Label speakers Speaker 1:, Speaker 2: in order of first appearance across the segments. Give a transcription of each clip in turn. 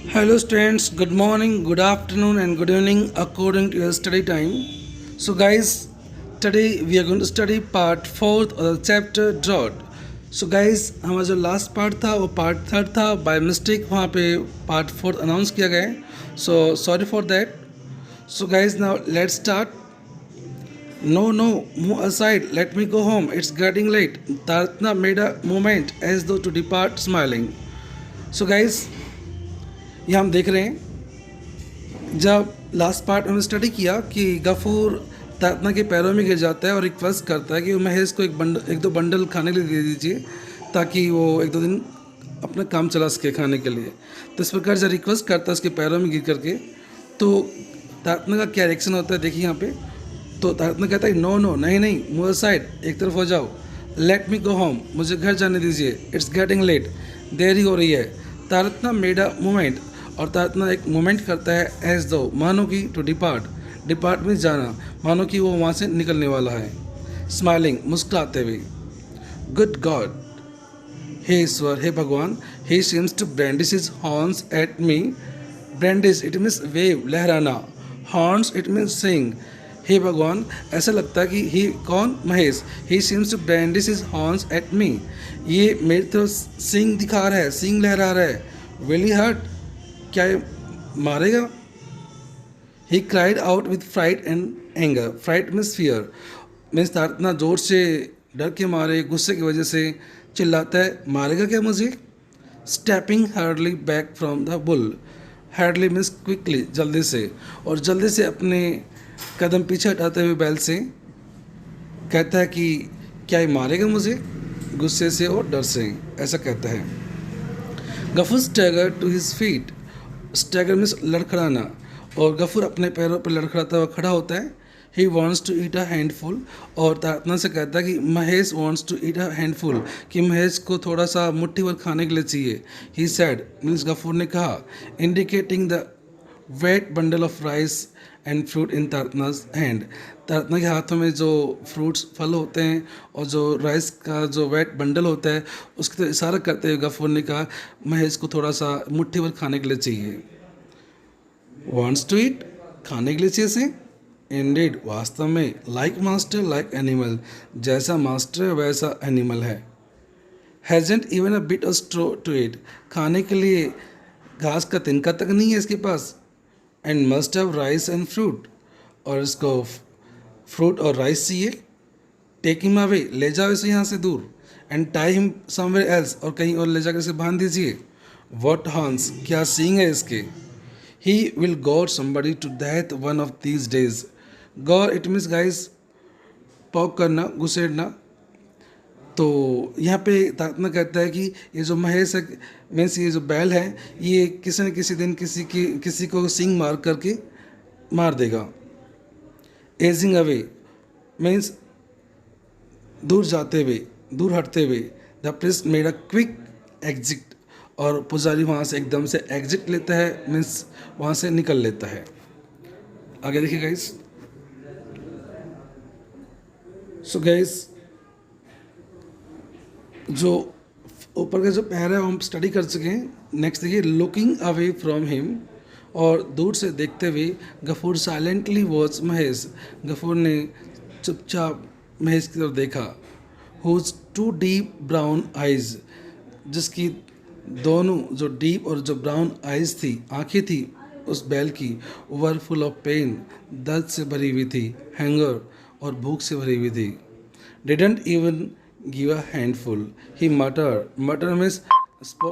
Speaker 1: Hello students, good morning, good afternoon and good evening according to your study time. So guys, today we are going to study part 4th of the chapter drought. So guys, हमारा जो last part था वो part third था, by mistake वहाँ पे part fourth announce किया गया है. So sorry for that. So guys, now let's start. No, no, move aside, let me go home, it's getting late. Taratna made a movement as though to depart smiling. So guys, ये हम देख रहे हैं जब last part में study किया कि गफूर तातना के पैरों में गिर जाता है और रिक्वेस्ट करता है कि महेश को एक दो बंडल खाने के लिए दे दीजिए ताकि वो एक दो दिन अपना काम चला सके खाने के लिए. तो इस प्रकार जब रिक्वेस्ट करता है उसके पैरों में गिर करके, तो तातना का क्या रिएक्शन होता है देखिए यहाँ पे. तो तातना कहता है नो नो, नहीं नहीं, मूव साइड, एक तरफ हो जाओ, लेट मी गो होम, मुझे घर जाने दीजिए, इट्स गेटिंग लेट, देरी हो रही है. तारतना मेड अ मूवमेंट, और तारतना एक मूवमेंट करता है एज दो, मानो कि टू डिपार्ट, डिपार्ट में जाना, मानो कि वो वहाँ से निकलने वाला है. स्माइलिंग, मुस्कुराते हुए. गुड गॉड, हे ईश्वर, हे भगवान. He seems to brandish his horns at me. Brandish it means wave, लहराना. हॉर्न्स इट मीन्स सिंग. हे भगवान, ऐसा लगता है कि ही कौन, Mahesh, he seems to brandish his horns at me, ये मेरी तरफ सिंग दिखा रहा है, सिंग लहरा रहा है. विल ही हर्ट, क्या ये मारेगा? He cried out with fright and anger. Fright means fear, means इतना ज़ोर से डर के मारे, गुस्से की वजह से चिल्लाता है, मारेगा क्या मुझे? Stepping hardly back from the bull. Hardly means quickly, जल्दी से, और जल्दी से अपने कदम पीछे हटाते हुए बैल से कहता है कि क्या ये मारेगा मुझे? गुस्से से और डर से ऐसा कहता है. Gafoor stagger to his feet. Stagger means लड़खड़ाना, और गफूर अपने पैरों पर लड़खड़ाता हुआ खड़ा होता है. He wants to eat a handful, और तारतना से कहता है कि Mahesh wants to eat a handful, कि महेश को थोड़ा सा मुट्ठी भर खाने के लिए चाहिए. ही सैड मीन्स गफूर ने कहा, indicating the wet bundle of rice and fruit in तारतनाज हैंड. तारतना के हाथों में जो फ्रूट्स फल होते हैं और जो राइस का जो वेट बंडल होता है उसकी तरफ इशारा करते हुए गफूर ने कहा, महेश को थोड़ा सा मुट्ठी भर खाने के लिए चाहिए. वॉन्ट्स टू ईट, खाने के लिए चाहिए से. इंडीड, वास्तव में. लाइक मास्टर लाइक एनिमल, जैसा मास्टर है वैसा एनिमल है. Hasn't even a bit of straw to eat, खाने के लिए घास का तिनका तक नहीं है इसके पास. And must have rice and fruit, और इसको फ्रूट और राइस चाहिए. टेक हिम अवे, ले जाओ इसे यहाँ से दूर. And tie him somewhere else, और कहीं और ले जाकर इसे बांध दीजिए. वॉट हॉर्न्स, क्या सींग है इसके. He will gore somebody to death one of these days. Gore it means गाइस पॉक करना, घुसेड़ना. तो यहाँ पे तात्मा कहता है कि ये जो महेश है, मीन्स ये जो बैल है, ये किसी न किसी दिन किसी को सिंग मार करके मार देगा. एजिंग अवे मीन्स दूर जाते हुए, दूर हटते हुए. The priest made a quick exit, और पुजारी वहाँ से एकदम से एग्जिट लेता है, मीन्स वहाँ से निकल लेता है. आगे देखिए गाइस. सो गाइस, जो ऊपर का जो पैर है वो हम स्टडी कर चुके हैं. नेक्स्ट देखिए, लुकिंग अवे फ्रॉम हिम, और दूर से देखते हुए. गफूर साइलेंटली वॉच महेश, गफूर ने चुपचाप महेश की तरफ देखा. Whose two deep brown eyes, जिसकी दोनों जो डीप और जो ब्राउन आइज थी, आंखें थी उस बैल की, वर फुल ऑफ पेन, दर्द से भरी हुई थी. हैंगर, और भूख से भरी हुई थी. Didn't even give a handful, he muttered. Mutter means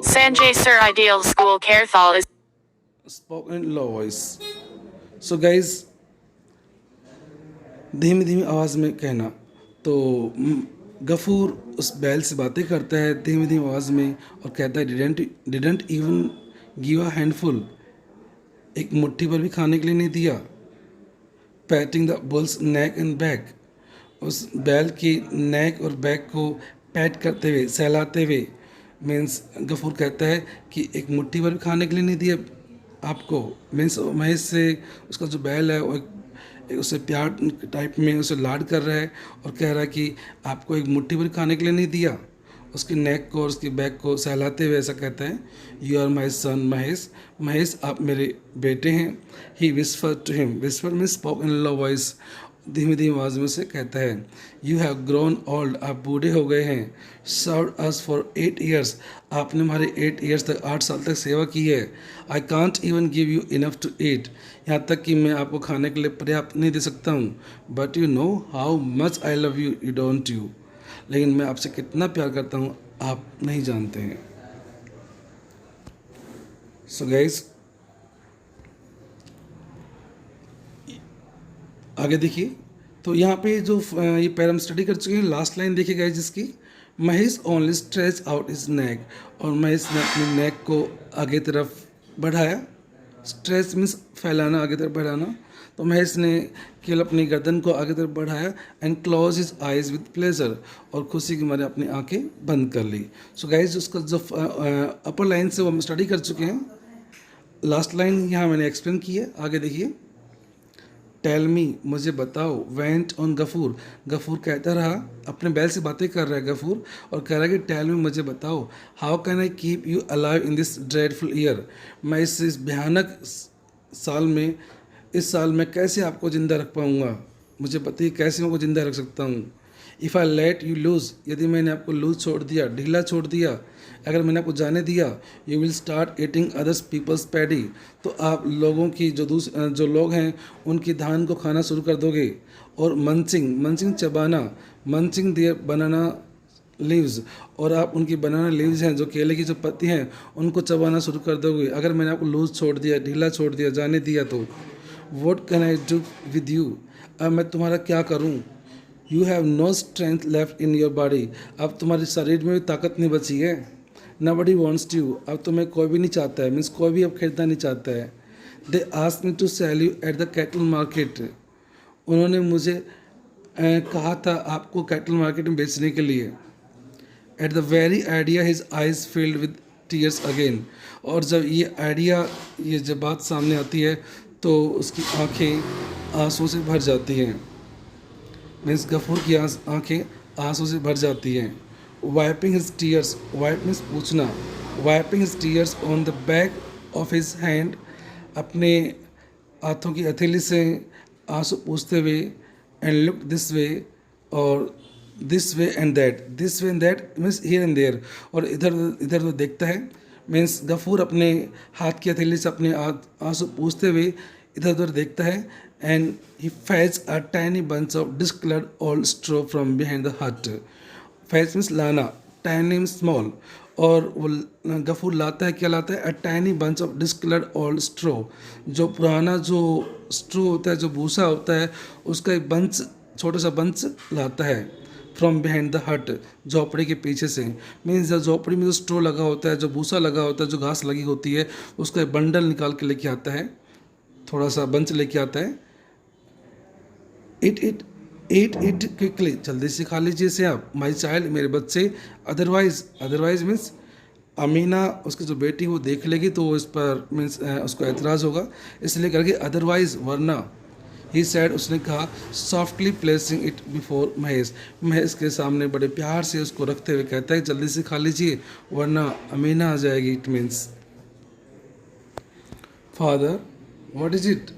Speaker 2: Sanjay Sir Ideal School Carethal is
Speaker 1: spoke in low voice. So guys, धीमी धीमी आवाज़ में कहना. तो गफूर उस बैल से बातें करता है धीमी धीमी आवाज़ में और कहता है, didn't even give a handful, एक मुट्ठी भर भी खाने के लिए नहीं दिया. Patting the bull's neck and back, उस बैल की नेक और बैक को पैट करते हुए, सहलाते हुए. मीन्स गफूर कहता है कि एक मुट्ठी भर भी खाने के लिए नहीं दिया आपको. मीन्स महेश से उसका जो बैल है वो एक उसे प्यार टाइप में उसे लाड कर रहा है और कह रहा है कि आपको एक मुट्ठी भर खाने के लिए नहीं दिया. उसकी नेक को और उसकी बैक को सहलाते हुए ऐसा कहता है, यू आर माई सन महेश, महेश आप मेरे बेटे हैं। ही विस्पर टू हिम, विस्पर में स्पोक इन लो वॉइस, धीमी धीमी आवाज में से कहता है, यू हैव ग्रोन ओल्ड, आप बूढ़े हो गए हैं। सर्व अस फॉर 8 ईयर्स, आपने हमारे 8 ईयर्स तक 8 साल तक सेवा की है। I can't even give you enough to eat, यहाँ तक कि मैं आपको खाने के लिए पर्याप्त नहीं दे सकता हूँ। But you know how much I love you, you don't you, लेकिन मैं आपसे कितना प्यार करता हूँ आप नहीं जानते हैं। सो गाइस आगे देखिए, तो यहाँ पे जो ये पैर हम स्टडी कर चुके हैं, लास्ट लाइन देखिए गाइस जिसकी, Mahesh only stretch out his neck, और महेश ने अपनी नेक को आगे तरफ बढ़ाया। स्ट्रेच मीन्स फैलाना, आगे तरफ बढ़ाना। तो महेश ने केवल अपनी गर्दन को आगे तरफ बढ़ाया and close his eyes with pleasure, और खुशी के मारे अपनी आंखें बंद कर ली। सो गाइज उसका जो अपर लाइन से वो हम स्टडी कर चुके हैं, लास्ट लाइन यहाँ मैंने एक्सप्लेन की है। आगे देखिए, टेल मी, मुझे बताओ, वेंट ऑन गफूर, गफूर कहता रहा, अपने बैल से बातें कर रहा है गफूर, और कह रहा है कि टेल मी, मुझे बताओ, how can I keep you alive in this dreadful year, मैं इस भयानक साल में, इस साल में कैसे आपको ज़िंदा रख पाऊँगा, मुझे बताइए कैसे मैं आपको ज़िंदा रख सकता हूँ। If I let you lose, यदि मैंने आपको लूज छोड़ दिया, ढीला छोड़ दिया, अगर मैंने आपको जाने दिया, you will start eating others people's paddy, तो आप लोगों की जो लोग हैं उनकी धान को खाना शुरू कर दोगे। और मंचिंग चबाना, मंचिंग दियर बनाना लीव्स, और आप उनकी बनाना लीव्स हैं, जो केले की जो पत्ती हैं, उनको चबाना शुरू कर दोगे अगर मैंने आपको लूज छोड़ दिया, ढीला छोड़ दिया, जाने दिया तो। What can I do with you, अब मैं तुम्हारा क्या करूँ। You have no strength left in your body, अब तुम्हारे शरीर में भी ताकत नहीं बची है। नबडी वॉन्ट्स यू, अब तुम्हें कोई भी नहीं चाहता है, मीन्स कोई भी अब खरीदना नहीं चाहता है। They ask me to sell you at the cattle market, उन्होंने मुझे कहा था आपको कैटल मार्केट में बेचने के लिए। At the very idea his eyes field with tears again, और जब ये आइडिया, ये जब बात सामने आती है तो उसकी आंखें आंसू से भर जाती हैं, मीन्स गफूर की आंखें आंसू से भर जाती हैं। Wiping his tears, wipe means पूछना, wiping his tears on the back of his hand, अपने हाथों की हथेली से आंसू पूछते हुए, एंड लुक दिस वे, और this way and that, this way and that means here and there, और इधर इधर तो देखता है, मीन्स गफूर अपने हाथ की हथेली से अपने आंसू पूछते हुए इधर उधर देखता है। And he fetch a tiny bunch of discoloured old straw from behind the hut, fetch means लाना, टाइनी मीन्स स्मॉल, और वो गफूर लाता है, क्या लाता है, a tiny bunch of discoloured old straw, जो पुराना जो स्ट्रो होता है, जो भूसा होता है, उसका एक बंच, छोटा सा बंच लाता है, फ्रॉम बिहाइंड द हट, झोपड़ी के पीछे से, मीन्स जो झोपड़ी में जो स्ट्रो लगा होता है, जो भूसा लगा होता है, जो घास लगी होती है, उसका एक बंडल निकाल के लेके आता है, थोड़ा सा बंच लेके आता है। इट क्विकली, जल्दी से खा लीजिए इसे आप, माई चाइल्ड, मेरे बच्चे, अदरवाइज मीन्स अमीना, उसकी जो बेटी वो देख लेगी तो इस पर मीन्स उसको एतराज़ होगा, इसलिए करके अदरवाइज, वरना। ही सैड, उसने कहा, softly placing it before Mahesh, Mahesh के सामने बड़े प्यार से उसको रखते हुए कहता है जल्दी से खा लीजिए वरना अमीना आ जाएगी। It means father what is it,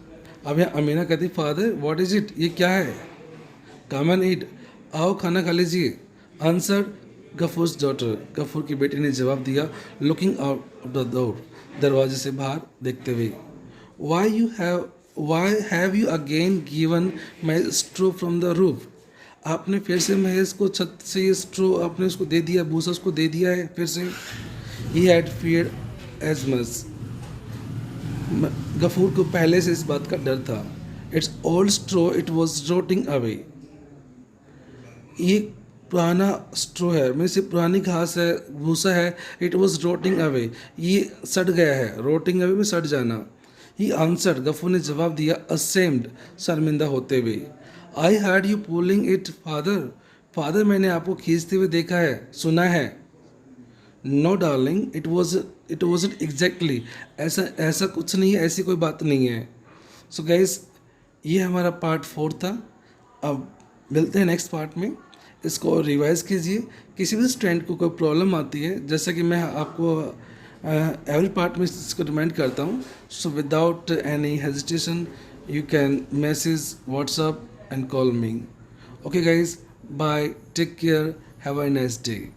Speaker 1: अब यहाँ अमीना कहती फादर व्हाट इज इट, ये क्या है। कम एंड ईट, आओ खाना खा लीजिए। आंसर गफूर्स डॉटर, गफूर की बेटी ने जवाब दिया, लुकिंग आउट द डोर, दरवाजे से बाहर देखते हुए। Why have you again given my straw from the roof, आपने फिर से महेश को छत से ये स्ट्रो आपने उसको दे दिया, भूसा उसको दे दिया है फिर से। He had feared as much, Gafoor को पहले से इस बात का डर था। It's old straw, it was rotting away, ये पुराना स्ट्रो है, मेरे से पुरानी घास है, भूसा है। इट वॉज रोटिंग अवे, ये सड़ गया है, रोटिंग अवे में सड़ जाना। ही आंसर, गफूर ने जवाब दिया, असेम्ड, शर्मिंदा होते हुए। I heard you pulling it father, father मैंने आपको खींचते हुए देखा है, सुना है। No darling, it wasn't exactly, ऐसा कुछ नहीं है, ऐसी कोई बात नहीं है। सो गाइस, ये हमारा पार्ट 4 था। अब मिलते हैं नेक्स्ट पार्ट में। इसको रिवाइज़ कीजिए। किसी भी स्टूडेंट को कोई प्रॉब्लम आती है, जैसा कि मैं आपको एवरी पार्ट में इसको रिमाइंड करता हूँ, so without any hesitation you can message WhatsApp and call me. Okay guys, bye, take care, have a nice day.